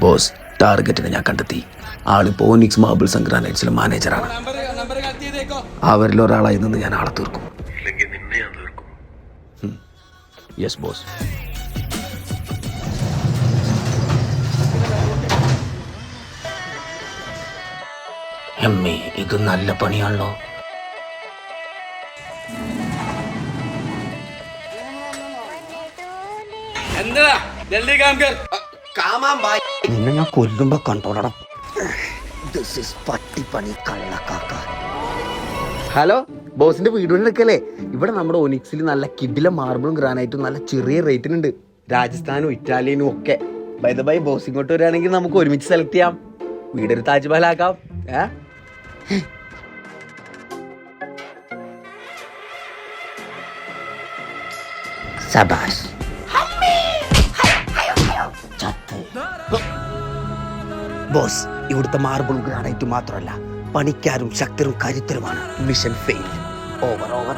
Boss, ടാർഗറ്റിനെ ഞാൻ കണ്ടെത്തി. ആളിപ്പോ Onyx marbles and ഗ്രാനൈറ്റ്സിലെ മാനേജറാണ്. അവരിലൊരാളായി നിന്ന് ഞാൻ ആളെ തീർക്കും. Yes boss. എമ്മേ, ഇത് നല്ല പണിയാണല്ലോ. നിന്നെ ഞാൻ കൊല്ലുമ്പോ കണ്ടോളണം. പട്ടിപ്പണി കള്ളക്കാക്ക. ഹലോ, ബോസിന്റെ വീട് എടുക്കല്ലേ? ഇവിടെ നമ്മുടെ ഒനിക്സിൽ നല്ല കിഡിലെ മാർബിളും ഗ്രാനൈറ്റും നല്ല ചെറിയ റേറ്റിനുണ്ട്. രാജസ്ഥാനും ഇറ്റാലിയനും ഒക്കെ. ബൈ ദ ബൈ, ബോസ് ഇങ്ങോട്ട് വരികയാണെങ്കിൽ നമുക്ക് ഒരുമിച്ച് സെലക്ട് ചെയ്യാം. വീടൊരു താജ്മഹൽ ആക്കാം. സബാഷ്. ബോസ്, ഇവിടുത്തെ മാർബിളും ഗ്രാനൈറ്റും മാത്രമല്ല, പണിക്കാരും ശക്തരും കരുത്തരുമാണ്. Mission fail. ഓവർ.